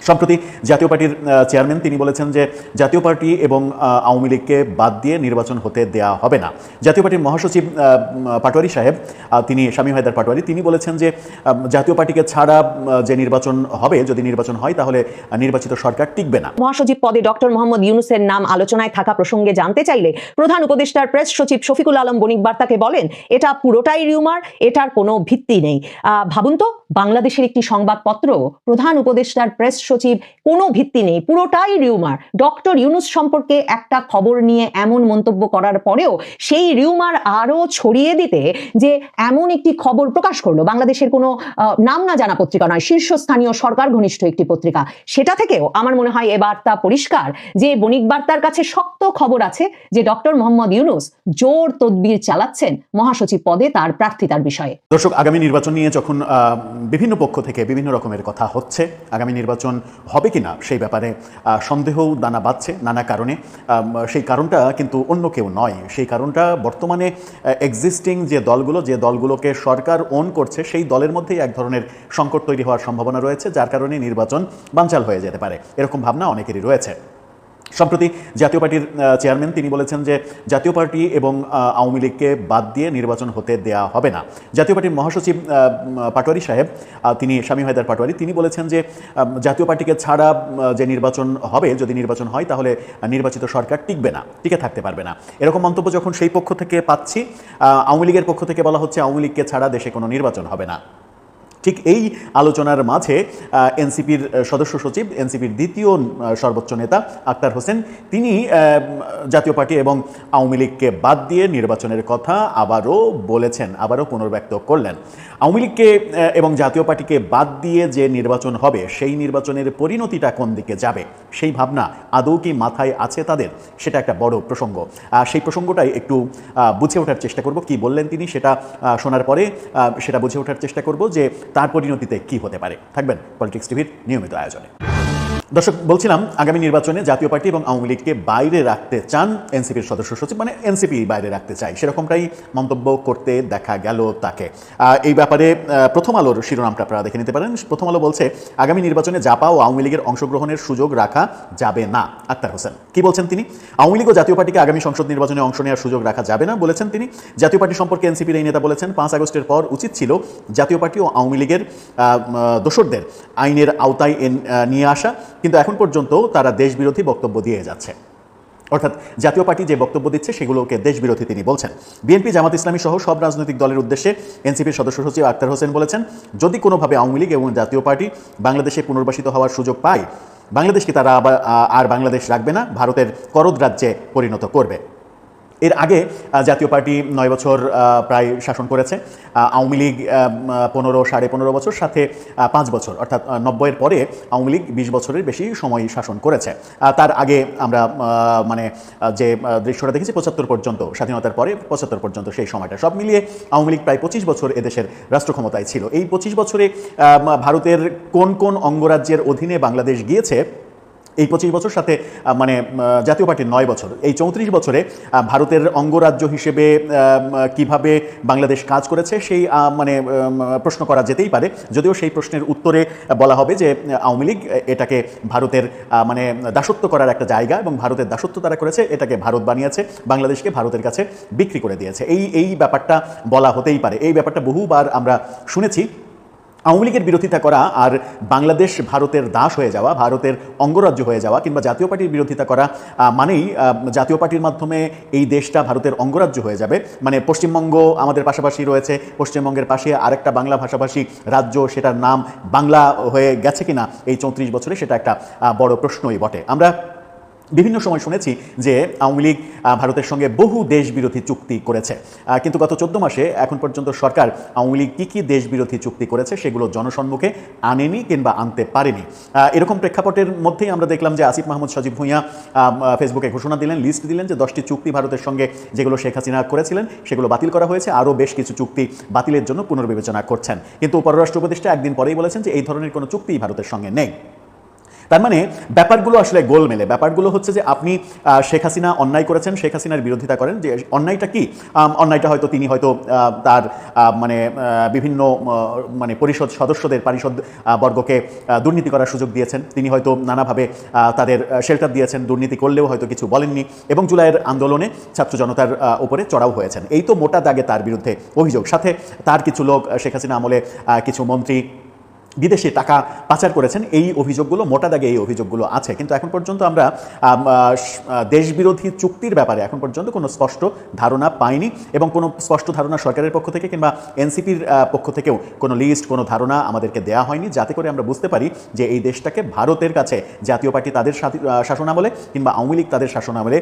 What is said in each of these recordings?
সম্প্রতি জাতীয় পার্টির চেয়ারম্যান তিনি বলেছেন যে জাতীয় পার্টি এবং আওয়ামী লীগকে বাদ দিয়ে নির্বাচন হতে দেয়া হবে না। জাতীয় পার্টির মহাসচিব পাটোয়ারি সাহেব, তিনি শামীম হায়দার পাটোয়ারি, তিনি বলেছেন যে জাতীয় পার্টিকে ছাড়া যে নির্বাচন হবে, যদি নির্বাচন হয় তাহলে নির্বাচিত সরকার টিকবে না। মহাসচিব পদে ডক্টর মোহাম্মদ ইউনূসের নাম আলোচনায় থাকা প্রসঙ্গে জানতে চাইলে প্রধান উপদেষ্টার প্রেস সচিব শফিকুল আলম বণিক বার্তাকে বলেন, এটা পুরোটাই রিউমার, এটার কোনো ভিত্তি নেই। ভাবুন তো, বাংলাদেশের একটি সংবাদপত্র প্রধান উপদেষ্টার প্রেস সচিব কোনো ভিত্তি নেই, পুরোটাই রিউমার, ডক্টর ইউনূস সম্পর্কে একটা খবর নিয়ে এমন মন্তব্য করার পরেও সেই রিউমার আরো ছড়িয়ে দিতে যে এমন একটি খবর প্রকাশ করলো, বাংলাদেশের কোনো নাম না জানা পত্রিকা নয়, শীর্ষস্থানীয় সরকার ঘনিষ্ঠ একটি পত্রিকা, সেটা থেকেও আমার মনে হয় এ বার্তা পরিষ্কার যে বণিক বার্তার কাছে শক্ত খবর আছে যে ডক্টর মোহাম্মদ ইউনূস জোর তদবির চালাচ্ছেন মহাসচিব পদে তার প্রার্থিতার বিষয়ে। দর্শক, আগামী নির্বাচন নিয়ে যখন বিভিন্ন পক্ষ থেকে বিভিন্ন রকমের কথা হচ্ছে, আগামী নির্বাচন হবে কিনা সেই ব্যাপারে সন্দেহ দানা বাঁধছে নানা কারণে। সেই কারণটা কিন্তু অন্য কেউ নয়, সেই কারণটা বর্তমানে এক্সিস্টিং যে দলগুলোকে সরকার ওন করছে, সেই দলের মধ্যেই এক ধরনের সংকট তৈরি হওয়ার সম্ভাবনা রয়েছে, যার কারণে নির্বাচন বানচাল হয়ে যেতে পারে, এরকম ভাবনা অনেকেরই রয়েছে। সম্প্রতি জাতীয় পার্টির চেয়ারম্যান তিনি বলেছেন যে জাতীয় পার্টি এবং আওয়ামী লীগকে বাদ দিয়ে নির্বাচন হতে দেয়া হবে না। জাতীয় পার্টির মহাসচিব পাটোয়ারি সাহেব, তিনি শামীম হায়দার পাটোয়ারি, তিনি বলেছেন যে জাতীয় পার্টিকে ছাড়া যে নির্বাচন হবে, যদি নির্বাচন হয় তাহলে নির্বাচিত সরকার টিকে থাকতে পারবে না। এরকম মন্তব্য যখন সেই পক্ষ থেকে পাচ্ছি, আওয়ামী লীগের পক্ষ থেকে বলা হচ্ছে আওয়ামী লীগকে ছাড়া দেশে কোনো নির্বাচন হবে না। ঠিক এই আলোচনার মাঝে এনসিপির সদস্য সচিব, এনসিপির দ্বিতীয় সর্বোচ্চ নেতা আক্তার হোসেন, তিনি জাতীয় পার্টি এবং আওয়ামী লীগকে বাদ দিয়ে নির্বাচনের কথা আবারও বলেছেন, আবারও পুনর্ব্যক্ত করলেন। আওয়ামী লীগকে এবং জাতীয় পার্টিকে বাদ দিয়ে যে নির্বাচন হবে, সেই নির্বাচনের পরিণতিটা কোন দিকে যাবে, সেই ভাবনা আদৌ কি মাথায় আছে তাদের, সেটা একটা বড় প্রসঙ্গ। সেই প্রসঙ্গটাই একটু বুঝে ওঠার চেষ্টা করব। কি বললেন তিনি সেটা শোনার পরে সেটা বুঝে ওঠার চেষ্টা করব যে তার পরিণতিতে কি হতে পারে। থাকবেন পলিটিক্স টিভির নিয়মিত আয়োজনে। দর্শক, বলছিলাম আগামী নির্বাচনে জাতীয় পার্টি এবং আওয়ামী লীগকে বাইরে রাখতে চান এনসিপির সদস্য সচিব, মানে এনসিপি বাইরে রাখতে চাই, সেরকমটাই মন্তব্য করতে দেখা গেল তাকে। এই ব্যাপারে প্রথম আলোর শিরোনামটা আপনারা দেখে নিতে পারেন। প্রথম আলো বলছে, আগামী নির্বাচনে জাপা ও আওয়ামী লীগের অংশগ্রহণের সুযোগ রাখা যাবে না। আক্তার হোসেন কি বলছেন তিনি? আওয়ামী লীগ ও জাতীয় পার্টিকে আগামী সংসদ নির্বাচনে অংশ নেওয়ার সুযোগ রাখা যাবে না বলেছেন তিনি। জাতীয় পার্টি সম্পর্কে এনসিপির এই নেতা বলেছেন, 5 আগস্টের পর উচিত ছিল জাতীয় পার্টি ও আওয়ামী লীগের দোসরদের আইনের আওতায় নিয়ে আসা, কিন্তু এখন পর্যন্ত তারা দেশবিরোধী বক্তব্য দিয়ে যাচ্ছে। অর্থাৎ জাতীয় পার্টি যে বক্তব্য দিচ্ছে সেগুলোকে দেশবিরোধী তিনি বলছেন। বিএনপি, জামাত ইসলামী সহ সব রাজনৈতিক দলের উদ্দেশ্যে এনসিপির সদস্য সচিব আক্তার হোসেন বলেছেন, যদি কোনোভাবে আওয়ামী লীগ এবং জাতীয় পার্টি বাংলাদেশে পুনর্বাসিত হওয়ার সুযোগ পায়, বাংলাদেশকে তারা আর বাংলাদেশ রাখবে না, ভারতের করদ রাজ্যে পরিণত করবে। এর আগে জাতীয় পার্টি 9 বছর প্রায় শাসন করেছে, আওয়ামী লীগ 15-15.5 বছর, সাথে 5 বছর, অর্থাৎ 90-এর পরে আওয়ামী লীগ 20 বছরের বেশি সময় শাসন করেছে। তার আগে আমরা যে দৃশ্যটা দেখেছি 75 পর্যন্ত, স্বাধীনতার পরে 75 পর্যন্ত সেই সময়টা, সব মিলিয়ে আওয়ামী লীগ প্রায় 25 বছর এদেশের রাষ্ট্র ক্ষমতায় ছিল। এই 25 বছরে ভারতের কোন কোন অঙ্গরাজ্যের অধীনে বাংলাদেশ গিয়েছে, এই 25 বছর সাথে মানে জাতীয় পার্টির 9 বছর, এই 34 বছরে ভারতের অঙ্গরাজ্য হিসেবে কিভাবে বাংলাদেশ কাজ করেছে সেই মানে প্রশ্ন করা যেতেই পারে। যদিও সেই প্রশ্নের উত্তরে বলা হবে যে আওয়ামী লীগ এটাকে ভারতের মানে দাসত্ব করার একটা জায়গা, এবং ভারতের দাসত্ব তারা করেছে, এটাকে ভারত বানিয়েছে, বাংলাদেশকে ভারতের কাছে বিক্রি করে দিয়েছে। এই ব্যাপারটা বলা হতেই পারে। এই ব্যাপারটা বহুবার আমরা শুনেছি। আওয়ামী লীগের বিরোধিতা করা আর বাংলাদেশ ভারতের দাস হয়ে যাওয়া, ভারতের অঙ্গরাজ্য হয়ে যাওয়া, কিংবা জাতীয় পার্টির বিরোধিতা করা মানেই জাতীয় পার্টির মাধ্যমে এই দেশটা ভারতের অঙ্গরাজ্য হয়ে যাবে। মানে পশ্চিমবঙ্গ আমাদের পাশাপাশি রয়েছে, পশ্চিমবঙ্গের পাশে আরেকটা বাংলা ভাষাভাষী রাজ্য, সেটার নাম বাংলা হয়ে গেছে কিনা এই 34 বছরে, সেটা একটা বড় প্রশ্নই বটে। আমরা বিভিন্ন সময় শুনেছি যে আওয়ামী লীগ ভারতের সঙ্গে বহু দেশবিরোধী চুক্তি করেছে, কিন্তু গত 14 মাসে এখন পর্যন্ত সরকার আওয়ামী লীগ কী কী দেশবিরোধী চুক্তি করেছে সেগুলো জনসম্মুখে আনেনি কিংবা আনতে পারেনি। এরকম প্রেক্ষাপটের মধ্যেই আমরা দেখলাম যে আসিফ মাহমুদ সজীব ভূঁইয়া ফেসবুকে ঘোষণা দিলেন, লিস্ট দিলেন যে 10টি চুক্তি ভারতের সঙ্গে যেগুলো শেখ হাসিনা করেছিলেন সেগুলো বাতিল করা হয়েছে, আরও বেশ কিছু চুক্তি বাতিলের জন্য পুনর্বিবেচনা করছেন। কিন্তু পররাষ্ট্র উপদেষ্টা একদিন পরেই বলেছেন যে এই ধরনের কোনো চুক্তি ভারতের সঙ্গে নেই। তার মানে ব্যাপারগুলো আসলে গোলমেলে। ব্যাপারগুলো হচ্ছে যে আপনি শেখ হাসিনা অন্যায় করেছেন, শেখ হাসিনার বিরোধিতা করেন, যে অন্যায়টা কি? অন্যায়টা হয়তো তিনি হয়তো তার মানে বিভিন্ন মানে পরিষদ সদস্যদের পারিষদ বর্গকে দুর্নীতি করার সুযোগ দিয়েছেন, তিনি হয়তো নানাভাবে তাদের শেল্টার দিয়েছেন, দুর্নীতি করলেও হয়তো কিছু বলেননি, এবং জুলাইয়ের আন্দোলনে ছাত্র জনতার উপরে চড়াও হয়েছেন। এই তো মোটা দাগে তার বিরুদ্ধে অভিযোগ। সাথে তার কিছু লোক শেখ হাসিনা আমলে কিছু মন্ত্রী বিদেশে টাকা পাচার করেছেন, এই অভিযোগগুলো মোটা দাগে এই অভিযোগগুলো আছে। কিন্তু এখন পর্যন্ত আমরা দেশবিরোধী চুক্তির ব্যাপারে এখন পর্যন্ত কোনো স্পষ্ট ধারণা পাইনি, এবং কোনো স্পষ্ট ধারণা সরকারের পক্ষ থেকে কিংবা এনসিপির পক্ষ থেকেও কোনো লিস্ট, কোনো ধারণা আমাদেরকে দেওয়া হয়নি, যাতে করে আমরা বুঝতে পারি যে এই দেশটাকে ভারতের কাছে জাতীয় পার্টি তাদের শাসনামলে কিংবা আওয়ামী লীগ তাদের শাসনামলে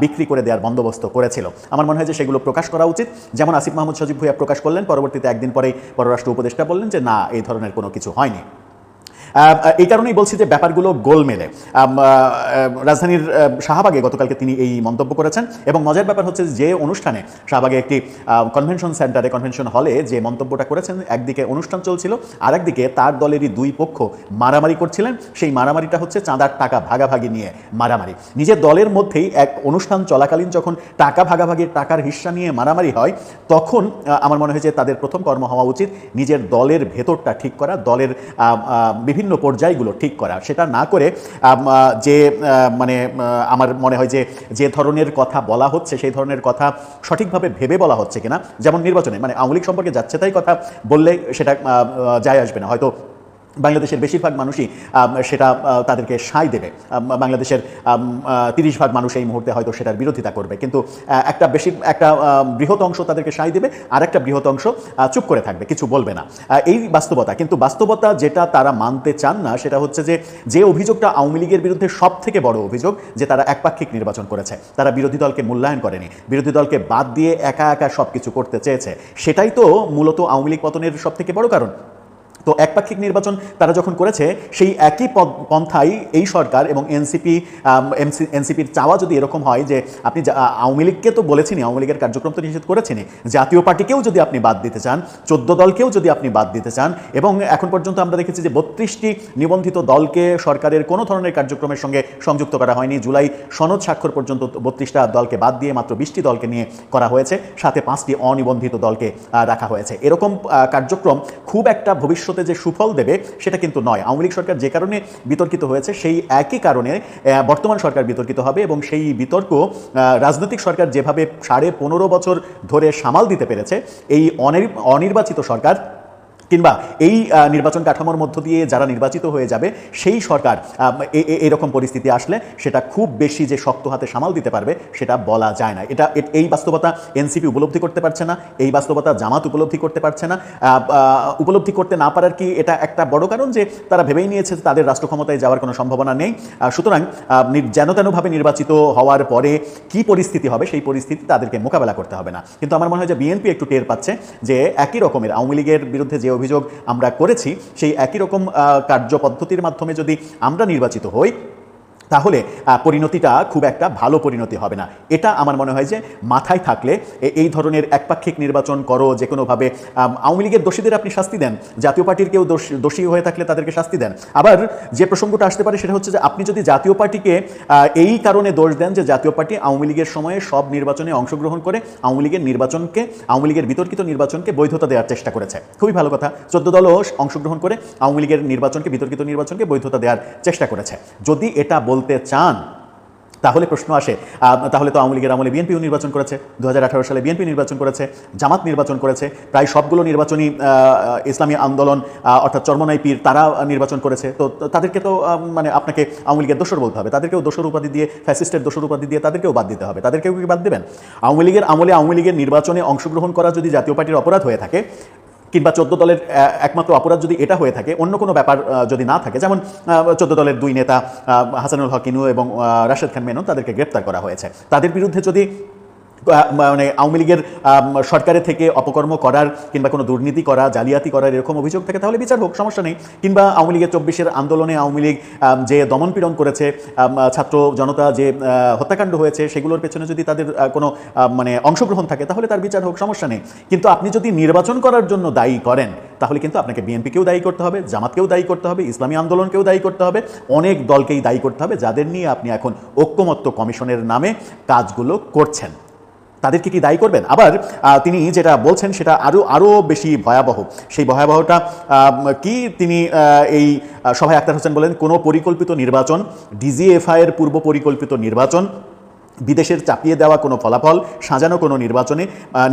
বিক্রি করে দেওয়ার বন্দোবস্ত করেছিল। আমার মনে হয় যে সেগুলো প্রকাশ করা উচিত। যেমন আসিফ মাহমুদ সজীব ভুঁইয়া প্রকাশ করলেন, পরবর্তীতে একদিন পরেই পররাষ্ট্র উপদেষ্টা বললেন যে না, এই ধরনের কোনো কিছু হয়নি। এই কারণেই বলছি যে ব্যাপারগুলো গোলমেলে। রাজধানীর শাহবাগে গতকালকে তিনি এই মন্তব্য করেছেন, এবং মজার ব্যাপার হচ্ছে যে অনুষ্ঠানে শাহবাগে একটি কনভেনশন সেন্টারে, কনভেনশন হলে যে মন্তব্যটা করেছেন, একদিকে অনুষ্ঠান চলছিল, আর একদিকে তার দলেরই দুই পক্ষ মারামারি করছিলেন। সেই মারামারিটা হচ্ছে চাঁদার টাকা ভাগাভাগি নিয়ে মারামারি। নিজের দলের মধ্যেই এক অনুষ্ঠান চলাকালীন যখন টাকা ভাগাভাগির টাকার হিস্সা নিয়ে মারামারি হয়, তখন আমার মনে হয় যে তাদের প্রথম কর্ম হওয়া উচিত নিজের দলের ভেতরটা ঠিক করা, দলের বিভিন্ন পর্যায়গুলো ঠিক করা। সেটা না করে যে মানে আমার মনে হয় যে যে ধরনের কথা বলা হচ্ছে সেই ধরনের কথা সঠিকভাবে ভেবে বলা হচ্ছে কিনা, যেমন নির্বাচনে মানে আওয়ামী লীগ সম্পর্কে যাচ্ছে তাই কথা বললে সেটা যায় আসবে না। হয়তো বাংলাদেশের বেশিরভাগ মানুষই সেটা তাদেরকে সায় দেবে, বাংলাদেশের 30% মানুষ এই মুহূর্তে হয়তো সেটার বিরোধিতা করবে, কিন্তু একটা বৃহৎ অংশ তাদেরকে সায় দেবে, আর একটা বৃহৎ অংশ চুপ করে থাকবে, কিছু বলবে না। এই বাস্তবতা। কিন্তু বাস্তবতা যেটা তারা মানতে চান না সেটা হচ্ছে যে অভিযোগটা আওয়ামী লীগের বিরুদ্ধে সব থেকে বড় অভিযোগ, যে তারা একপাক্ষিক নির্বাচন করেছে, তারা বিরোধী দলকে মূল্যায়ন করেনি, বিরোধী দলকে বাদ দিয়ে একা একা সব কিছু করতে চেয়েছে। সেটাই তো মূলত আওয়ামী লীগ পতনের সব থেকে বড় কারণ। তো একপাক্ষিক নির্বাচন তারা যখন করেছে, সেই একই পন্থাই এই সরকার এবং এনসিপির চাওয়া যদি এরকম হয় যে আপনি আওয়ামী লীগকে তো বলেছেনই, আওয়ামী লীগের কার্যক্রম তো নিষেধ করেছেনই, জাতীয় পার্টিকেও যদি আপনি বাদ দিতে চান, 14 দলকেও যদি আপনি বাদ দিতে চান, এবং এখন পর্যন্ত আমরা দেখেছি যে 32টি নিবন্ধিত দলকে সরকারের কোনো ধরনের কার্যক্রমের সঙ্গে সংযুক্ত করা হয়নি। জুলাই সনদ স্বাক্ষর পর্যন্ত 32টা দলকে বাদ দিয়ে মাত্র 20টি দলকে নিয়ে করা হয়েছে, সাথে 5টি অনিবন্ধিত দলকে রাখা হয়েছে। এরকম কার্যক্রম খুব একটা ভবিষ্যতে যে সুফল দেবে সেটা কিন্তু নয়। আওয়ামী লীগ সরকার যে কারণে বিতর্কিত হয়েছে, সেই একই কারণে বর্তমান সরকার বিতর্কিত হবে, এবং সেই বিতর্ক রাজনৈতিক সরকার যেভাবে 15.5 বছর ধরে সামাল দিতে পেরেছে, এই অনির্বাচিত সরকার কিংবা এই নির্বাচন কাঠামোর মধ্য দিয়ে যারা নির্বাচিত হয়ে যাবে, সেই সরকার এরকম পরিস্থিতি আসলে সেটা খুব বেশি যে শক্ত হাতে সামাল দিতে পারবে সেটা বলা যায় না। এই বাস্তবতা এনসিপি উপলব্ধি করতে পারছে না, এই বাস্তবতা জামাত উপলব্ধি করতে পারছে না। উপলব্ধি করতে না পারার কি এটা একটা বড় কারণ যে তারা ভেবেই নিয়েছে তাদের রাষ্ট্র ক্ষমতায় যাওয়ার কোনো সম্ভাবনা নেই। সুতরাং যেন তেনভাবে নির্বাচিত হওয়ার পরে কি পরিস্থিতি হবে সেই পরিস্থিতি তাদেরকে মোকাবেলা করতে হবে না। কিন্তু আমার মনে হয় যে বিএনপি একটু টের পাচ্ছে যে একই রকমের আওয়ামী লীগের বিরুদ্ধে যে অভিযোগ আমরা করেছি, সেই একই রকম কার্যপদ্ধতির মাধ্যমে যদি আমরা নির্বাচিত হই, তাহলে পরিণতিটা খুব একটা ভালো পরিণতি হবে না। এটা আমার মনে হয় যে মাথায় থাকলে এই ধরনের একপাক্ষিক নির্বাচন করো, যে কোনোভাবে আওয়ামী লীগের দোষীদের আপনি শাস্তি দেন, জাতীয় পার্টির কেউ দোষী হয়ে থাকলে তাদেরকে শাস্তি দেন। আবার যে প্রসঙ্গটা আসতে পারে সেটা হচ্ছে যে আপনি যদি জাতীয় পার্টিকে এই কারণে দোষ দেন যে জাতীয় পার্টি আওয়ামী লীগের সময়ে সব নির্বাচনে অংশগ্রহণ করে আওয়ামী লীগের বিতর্কিত নির্বাচনকে বৈধতা দেওয়ার চেষ্টা করেছে, খুবই ভালো কথা। 14 দলও অংশগ্রহণ করে আওয়ামী লীগের বিতর্কিত নির্বাচনকে বৈধতা দেওয়ার চেষ্টা করেছে। যদি এটা বলতে চান, তাহলে প্রশ্ন আসে, তাহলে তো আওয়ামী লীগের আমলে বিএনপিও নির্বাচন করেছে, 2018 সালে বিএনপি নির্বাচন করেছে, জামাত নির্বাচন করেছে, প্রায় সবগুলো নির্বাচনী ইসলামী আন্দোলন অর্থাৎ চরমনাই পীর তারা নির্বাচন করেছে। তো তাদেরকে তো মানে আপনাকে আওয়ামী লীগের দোষর বলতে হবে, তাদেরকেও দোষর উপাধি দিয়ে, ফ্যাসিস্টের দোষর উপাধি দিয়ে তাদেরকেও বাদ দিতে হবে। তাদেরকেও কি বাদ দেবেন? আওয়ামী লীগের আমলে আওয়ামী লীগের নির্বাচনে অংশগ্রহণ করা যদি জাতীয় পার্টির অপরাধ হয়ে থাকে, কিংবা 14 দলের একমাত্র অপরাধ যদি এটা হয়ে থাকে, অন্য কোনো ব্যাপার যদি না থাকে, যেমন 14 দলের 2 নেতা হাসানুল হক ইনু এবং রাশেদ খান মেনন, তাদেরকে গ্রেপ্তার করা হয়েছে, তাদের বিরুদ্ধে যদি মানে আওয়ামী লীগের সরকারে থেকে অপকর্ম করার কিংবা কোনো দুর্নীতি করা, জালিয়াতি করার এরকম অভিযোগ থাকে, তাহলে বিচার হোক, সমস্যা নেই। কিংবা আওয়ামী লীগের 24-এর আন্দোলনে আওয়ামী লীগ যে দমনপীড়ন করেছে, ছাত্র জনতা যে হত্যাকাণ্ড হয়েছে, সেগুলোর পেছনে যদি তাদের কোনো মানে অংশগ্রহণ থাকে, তাহলে তার বিচার হোক, সমস্যা নেই। কিন্তু আপনি যদি নির্বাচন করার জন্য দায়ী করেন, তাহলে কিন্তু আপনাকে বিএনপিকেও দায়ী করতে হবে, জামাতকেও দায়ী করতে হবে, ইসলামী আন্দোলনকেও দায়ী করতে হবে, অনেক দলকেই দায়ী করতে হবে, যাদের নিয়ে আপনি এখন ঐক্যমত্য কমিশনের নামে কাজগুলো করছেন। তাদেরকে কি দায়ী করবেন? আবার তিনি যেটা বলছেন সেটা আরও বেশি ভয়াবহ। সেই ভয়াবহটা কি, তিনি এই সভায় আক্তার হোসেন বলেন, কোনো পরিকল্পিত নির্বাচন, ডিজিএফআই এর পূর্ব পরিকল্পিত নির্বাচন, বিদেশের চাপিয়ে দেওয়া কোনো ফলাফল, সাজানো কোনো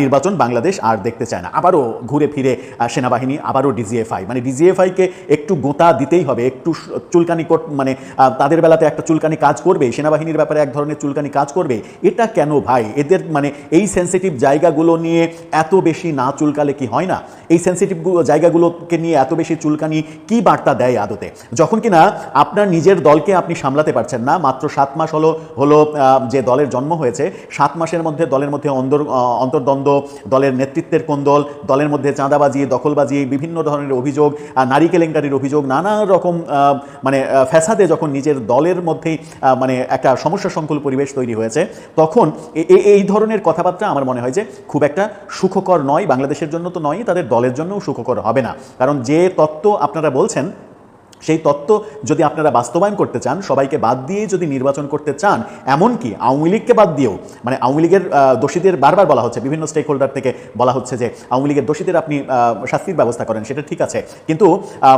নির্বাচন বাংলাদেশ আর দেখতে চায় না। আবারও ঘুরে ফিরে সেনাবাহিনী, আবারও ডিজিএফআই, মানে ডিজিএফআইকে একটু গোতা দিতেই হবে, একটু চুলকানি মানে তাদের বেলাতে একটা চুলকানি কাজ করবে, সেনাবাহিনীর ব্যাপারে এক ধরনের চুলকানি কাজ করবে। এটা কেন ভাই? এদের মানে এই সেন্সিটিভ জায়গাগুলো নিয়ে এত বেশি না চুলকালে কি হয় না? এই সেন্সিটিভ জায়গাগুলোকে নিয়ে এত বেশি চুলকানি কি বার্তা দেয় আদতে? যখন কিনা আপনার নিজের দলকে আপনি সামলাতে পারছেন না, মাত্র 7 মাস হলো যে দলের জন্ম হয়েছে, 7 মাসের মধ্যে দলের মধ্যে অন্তর্দ্বন্দ্ব, দলের নেতৃত্বের কোন্দল, দলের মধ্যে চাঁদাবাজি, দখলবাজি, বিভিন্ন ধরনের অভিযোগ, নারী কেলেঙ্কারির অভিযোগ, নানা রকম মানে ফ্যাসাদে যখন নিজের দলের মধ্যেই মানে একটা সমস্যা সংকুল পরিবেশ তৈরি হয়েছে, তখন এই ধরনের কথাবার্তা আমার মনে হয় যে খুব একটা সুখকর নয়। বাংলাদেশের জন্য তো নয়, তাদের দলের জন্যও সুখকর হবে না। কারণ যে তত্ত্ব আপনারা বলছেন, সেই তত্ত্ব যদি আপনারা বাস্তবায়ন করতে চান, সবাইকে বাদ দিয়ে যদি নির্বাচন করতে চান, এমনকি আওয়ামী লীগকে বাদ দিয়েও, মানে আওয়ামী লীগের দোষীদের বারবার বলা হচ্ছে, বিভিন্ন স্টেক হোল্ডার থেকে বলা হচ্ছে যে আওয়ামী লীগের দোষীদের আপনি শাস্তির ব্যবস্থা করেন, সেটা ঠিক আছে, কিন্তু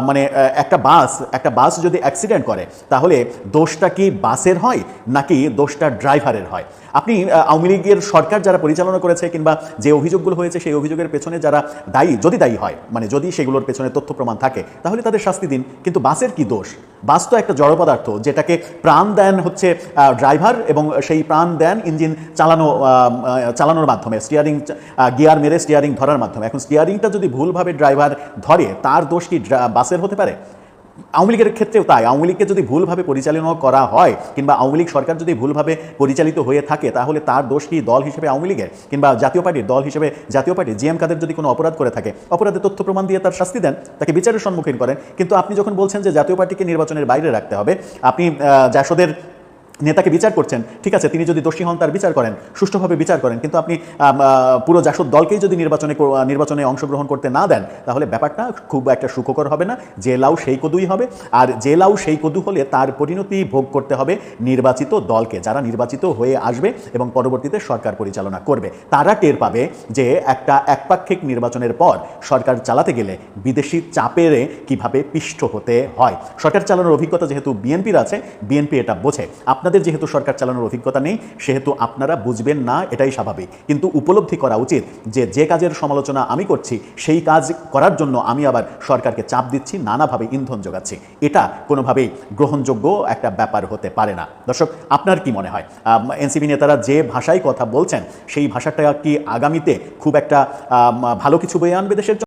মানে একটা বাস যদি অ্যাক্সিডেন্ট করে, তাহলে দোষটা কি বাসের হয় নাকি দোষটা ড্রাইভারের হয়? আপনি আওয়ামী লীগের সরকার যারা পরিচালনা করেছে কিংবা যে অভিযোগগুলো হয়েছে, সেই অভিযোগের পেছনে যারা দায়ী, যদি দায়ী হয়, মানে যদি সেগুলোর পেছনে তথ্য প্রমাণ থাকে, তাহলে তাদের শাস্তি দিন। কিন্তু বাসের কি দোষ? বাস তো একটা জড় পদার্থ, যেটাকে প্রাণ দেন হচ্ছে ড্রাইভার, এবং সেই প্রাণ দেন ইঞ্জিন চালানোর মাধ্যমে, স্টিয়ারিং গিয়ার মেরে স্টিয়ারিং ধরার মাধ্যমে। এখন স্টিয়ারিংটা যদি ভুলভাবে ড্রাইভার ধরে, তার দোষ কি বাসের হতে পারে? আওয়ামী লীগের ক্ষেত্রেও তাই। আওয়ামী লীগকে যদি ভুলভাবে পরিচালনা করা হয়, কিংবা আওয়ামী লীগ সরকার যদি ভুলভাবে পরিচালিত হয়ে থাকে, তাহলে তার দোষ কি দল হিসেবে আওয়ামী লীগের, কিংবা জাতীয় পার্টির দল হিসেবে জাতীয় পার্টি? জিএম কাদের যদি কোনো অপরাধ করে থাকে, অপরাধের তথ্য প্রমাণ দিয়ে তার শাস্তি দেন, তাকে বিচারের সম্মুখীন করেন। কিন্তু আপনি যখন বলছেন যে জাতীয় পার্টিকে নির্বাচনের বাইরে রাখতে হবে, আপনি জাসদের নেতাকে বিচার করছেন, ঠিক আছে, তিনি যদি দোষী হন তার বিচার করেন, সুষ্ঠুভাবে বিচার করেন, কিন্তু আপনি পুরো জাসদ দলকেই যদি নির্বাচনে অংশগ্রহণ করতে না দেন, তাহলে ব্যাপারটা খুব একটা সুখকর হবে না। যে লাউ সেই কদুই হবে, আর যে লাউ সেই কদু হলে তার পরিণতি ভোগ করতে হবে নির্বাচিত দলকে, যারা নির্বাচিত হয়ে আসবে এবং পরবর্তীতে সরকার পরিচালনা করবে। তারা টের পাবে যে একটা একপাক্ষিক নির্বাচনের পর সরকার চালাতে গেলে বিদেশি চাপেরে কিভাবে পিষ্ট হতে হয়। সরকার চালানোর অভিজ্ঞতা যেহেতু বিএনপির আছে, বিএনপি এটা বোঝে। আপনাদের যেহেতু সরকার চালানোর অভিজ্ঞতা নেই, সেহেতু আপনারা বুঝবেন না, এটাই স্বাভাবিক। কিন্তু উপলব্ধি করা উচিত যে কাজের সমালোচনা আমি করছি, সেই কাজ করার জন্য আমি আবার সরকারকে চাপ দিচ্ছি, নানাভাবে ইন্ধন যোগাচ্ছি। এটা কোনোভাবেই গ্রহণযোগ্য একটা ব্যাপার হতে পারে না। দর্শক, আপনার কি মনে হয়, এনসিপি নেতারা যে ভাষায় কথা বলছেন, সেই ভাষাটা কি আগামীতে খুব একটা ভালো কিছু বয়ে আনবে দেশের জন্য?